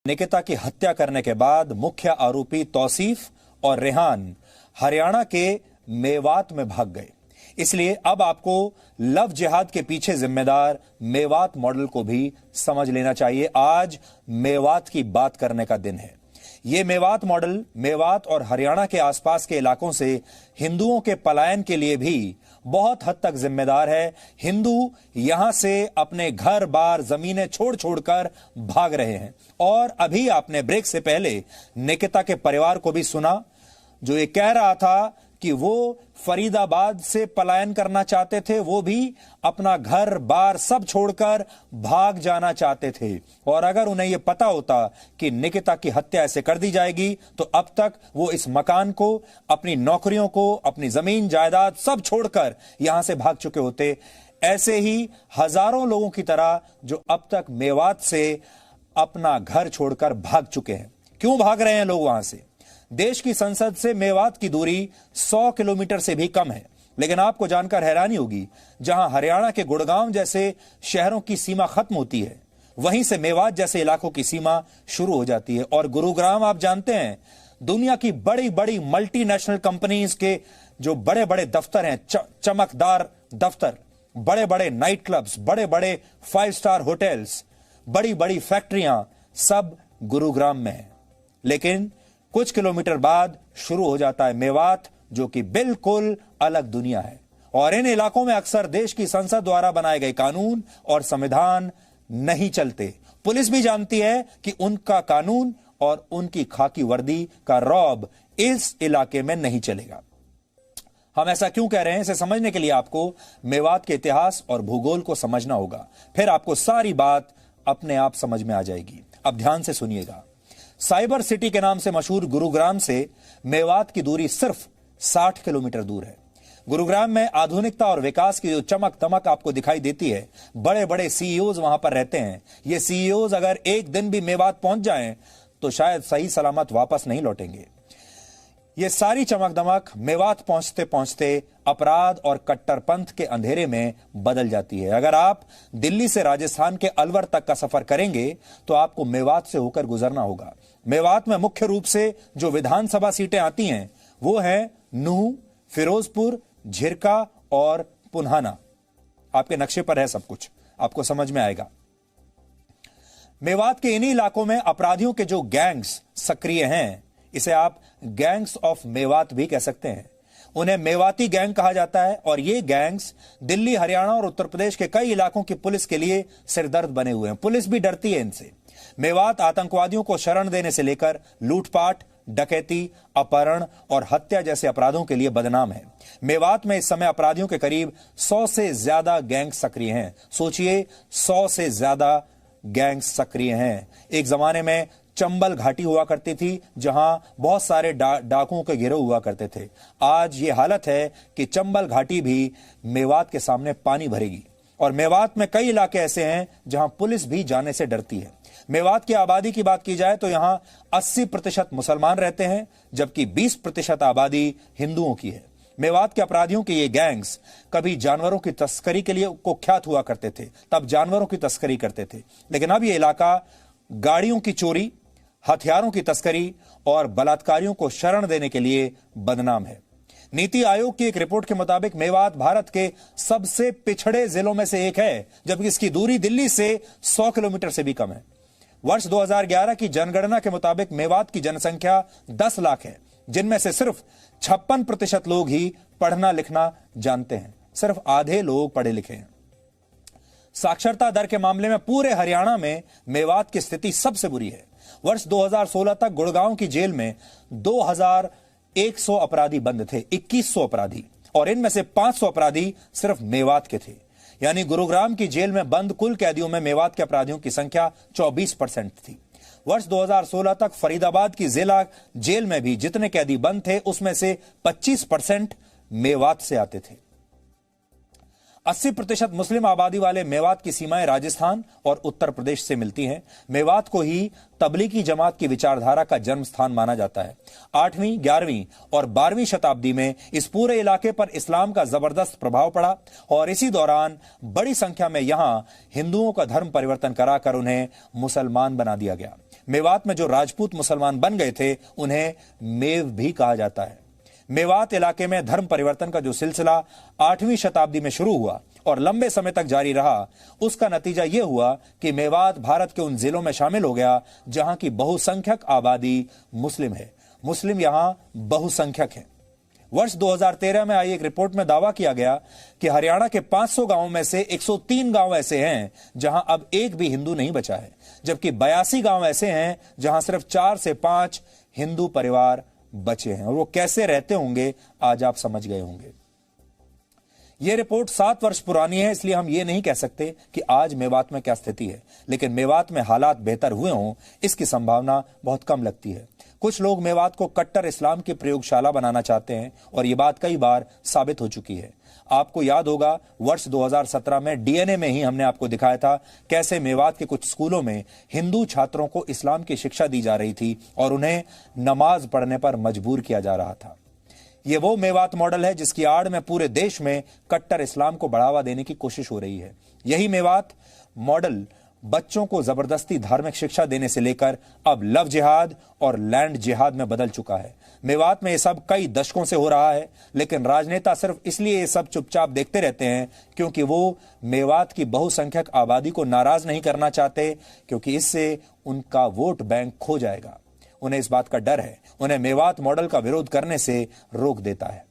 निकिता की हत्या करने के बाद मुख्य आरोपी तौसीफ और रेहान हरियाणा के मेवात में भाग गए। इसलिए अब आपको लव जिहाद के पीछे जिम्मेदार मेवात मॉडल को भी समझ लेना चाहिए। आज मेवात की बात करने का दिन है। यह मेवात मॉडल मेवात और हरियाणा के आसपास के इलाकों से हिंदुओं के पलायन के लिए भी बहुत हद तक जिम्मेदार है। हिंदू यहां से अपने घर बार जमीनें छोड़ छोड़कर भाग रहे हैं। और अभी आपने ब्रेक से पहले निकिता के परिवार को भी सुना, जो ये कह रहा था कि वो फरीदाबाद से पलायन करना चाहते थे, वो भी अपना घर बार सब छोड़कर भाग जाना चाहते थे। और अगर उन्हें यह पता होता कि निकिता की हत्या ऐसे कर दी जाएगी तो अब तक वो इस मकान को, अपनी नौकरियों को, अपनी जमीन जायदाद सब छोड़कर यहां से भाग चुके होते। ऐसे ही हजारों लोगों की तरह जो अब तक मेवात से अपना घर छोड़कर भाग चुके हैं। क्यों भाग रहे हैं लोग वहां से? देश की संसद से मेवात की दूरी 100 किलोमीटर से भी कम है। लेकिन आपको जानकर हैरानी होगी, जहां हरियाणा के गुड़गांव जैसे शहरों की सीमा खत्म होती है, वहीं से मेवात जैसे इलाकों की सीमा शुरू हो जाती है। और गुरुग्राम आप जानते हैं, दुनिया की बड़ी बड़ी मल्टीनेशनल कंपनीज के जो बड़े बड़े दफ्तर हैं, चमकदार दफ्तर, बड़े बड़े नाइट क्लब्स, बड़े बड़े 5 स्टार होटल्स, बड़ी बड़ी फैक्ट्रियां, सब गुरुग्राम में है। लेकिन कुछ किलोमीटर बाद शुरू हो जाता है मेवात, जो कि बिल्कुल अलग दुनिया है। और इन इलाकों में अक्सर देश की संसद द्वारा बनाए गए कानून और संविधान नहीं चलते। पुलिस भी जानती है कि उनका कानून और उनकी खाकी वर्दी का रौब इस इलाके में नहीं चलेगा। हम ऐसा क्यों कह रहे हैं, इसे समझने के लिए आपको मेवात के इतिहास और भूगोल को समझना होगा। फिर आपको सारी बात अपने आप समझ में आ जाएगी। अब ध्यान से सुनिएगा। साइबर सिटी के नाम से मशहूर गुरुग्राम से मेवात की दूरी सिर्फ 60 किलोमीटर दूर है। गुरुग्राम में आधुनिकता और विकास की जो चमक दमक आपको दिखाई देती है, बड़े बड़े सीईओज वहां पर रहते हैं। ये सीईओज अगर एक दिन भी मेवात पहुंच जाएं तो शायद सही सलामत वापस नहीं लौटेंगे। ये सारी चमक दमक मेवात पहुंचते पहुंचते अपराध और कट्टरपंथ के अंधेरे में बदल जाती है। अगर आप दिल्ली से राजस्थान के अलवर तक का सफर करेंगे तो आपको मेवात से होकर गुजरना होगा। मेवात में मुख्य रूप से जो विधानसभा सीटें आती हैं वो हैं नूह, फिरोजपुर, झिरका और पुन्हाना। आपके नक्शे पर है सब कुछ, आपको समझ में आएगा। मेवात के इन्हीं इलाकों में अपराधियों के जो गैंग्स सक्रिय हैं, इसे आप गैंग्स ऑफ मेवात भी कह सकते हैं। उन्हें मेवाती गैंग कहा जाता है। और ये गैंग्स दिल्ली, हरियाणा और उत्तर प्रदेश के कई इलाकों की पुलिस के लिए सिरदर्द बने हुए हैं। पुलिस भी डरती है इनसे। मेवात आतंकवादियों को शरण देने से लेकर लूटपाट, डकैती, अपहरण और हत्या जैसे अपराधों के लिए बदनाम है। मेवात में इस समय अपराधियों के करीब 100 से ज्यादा गैंग सक्रिय हैं। सोचिए, 100 से ज्यादा गैंग सक्रिय हैं। एक जमाने में चंबल घाटी हुआ करती थी, जहां बहुत सारे डाकुओं के गिरोह हुआ करते थे। आज ये हालत है कि चंबल घाटी भी मेवात के सामने पानी भरेगी। और मेवात में कई इलाके ऐसे हैं जहां पुलिस भी जाने से डरती है। मेवात की आबादी की बात की जाए तो यहां 80% मुसलमान रहते हैं, जबकि 20% आबादी हिंदुओं की है। मेवात के अपराधियों के ये गैंग्स कभी जानवरों की तस्करी के लिए कुख्यात हुआ करते थे, तब जानवरों की तस्करी करते थे। लेकिन अब ये इलाका गाड़ियों की चोरी, हथियारों की तस्करी और बलात्कारियों को शरण देने के लिए बदनाम है। नीति आयोग की एक रिपोर्ट के मुताबिक मेवात भारत के सबसे पिछड़े जिलों में से एक है, जबकि इसकी दूरी दिल्ली से 100 किलोमीटर से भी कम है। वर्ष 2011 की जनगणना के मुताबिक मेवात की जनसंख्या 10 लाख है, जिनमें से सिर्फ 56% लोग ही पढ़ना लिखना जानते हैं। सिर्फ आधे लोग पढ़े लिखे हैं। साक्षरता दर के मामले में पूरे हरियाणा में मेवात की स्थिति सबसे बुरी है। वर्ष 2016 तक गुड़गांव की जेल में 2100 अपराधी बंद थे, 2100 अपराधी, और इनमें से 500 अपराधी सिर्फ मेवात के थे। यानी गुरुग्राम की जेल में बंद कुल कैदियों में मेवात के अपराधियों की संख्या 24% थी। वर्ष 2016 तक फरीदाबाद की जिला जेल में भी जितने कैदी बंद थे, उसमें से 25% मेवात से आते थे। 80% मुस्लिम आबादी वाले मेवात की सीमाएं राजस्थान और उत्तर प्रदेश से मिलती हैं। मेवात को ही तबलीगी जमात की विचारधारा का जन्म स्थान माना जाता है। 8वीं, 11वीं और 12वीं शताब्दी में इस पूरे इलाके पर इस्लाम का जबरदस्त प्रभाव पड़ा और इसी दौरान बड़ी संख्या में यहां हिंदुओं का धर्म परिवर्तन कराकर उन्हें मुसलमान बना दिया गया। मेवात में जो राजपूत मुसलमान बन गए थे उन्हें मेव भी कहा जाता है। मेवात इलाके में धर्म परिवर्तन का जो सिलसिला 8वीं शताब्दी में शुरू हुआ और लंबे समय तक जारी रहा, उसका नतीजा यह हुआ कि मेवात भारत के उन जिलों में शामिल हो गया जहां की बहुसंख्यक आबादी मुस्लिम है। मुस्लिम यहां बहुसंख्यक है। वर्ष 2013 में आई एक रिपोर्ट में दावा किया गया कि हरियाणा के 500 गांवों में से 103 गांव ऐसे हैं जहां अब एक भी हिंदू नहीं बचा है, जबकि 82 गांव ऐसे हैं जहां सिर्फ 4 से 5 हिंदू परिवार बचे हैं। और वो कैसे रहते होंगे आज आप समझ गए होंगे। यह रिपोर्ट 7 वर्ष पुरानी है, इसलिए हम ये नहीं कह सकते कि आज मेवात में क्या स्थिति है, लेकिन मेवात में हालात बेहतर हुए हों इसकी संभावना बहुत कम लगती है। कुछ लोग मेवात को कट्टर इस्लाम की प्रयोगशाला बनाना चाहते हैं और यह बात कई बार साबित हो चुकी है। आपको याद होगा वर्ष 2017 में डीएनए में ही हमने आपको दिखाया था कैसे मेवात के कुछ स्कूलों में हिंदू छात्रों को इस्लाम की शिक्षा दी जा रही थी और उन्हें नमाज पढ़ने पर मजबूर किया जा रहा था। यह वो मेवात मॉडल है जिसकी आड़ में पूरे देश में कट्टर इस्लाम को बढ़ावा देने की कोशिश हो रही है। यही मेवात मॉडल बच्चों को जबरदस्ती धार्मिक शिक्षा देने से लेकर अब लव जिहाद और लैंड जिहाद में बदल चुका है। मेवात में यह सब कई दशकों से हो रहा है, लेकिन राजनेता सिर्फ इसलिए ये सब चुपचाप देखते रहते हैं क्योंकि वो मेवात की बहुसंख्यक आबादी को नाराज नहीं करना चाहते, क्योंकि इससे उनका वोट बैंक खो जाएगा। उन्हें इस बात का डर है, उन्हें मेवात मॉडल का विरोध करने से रोक देता है।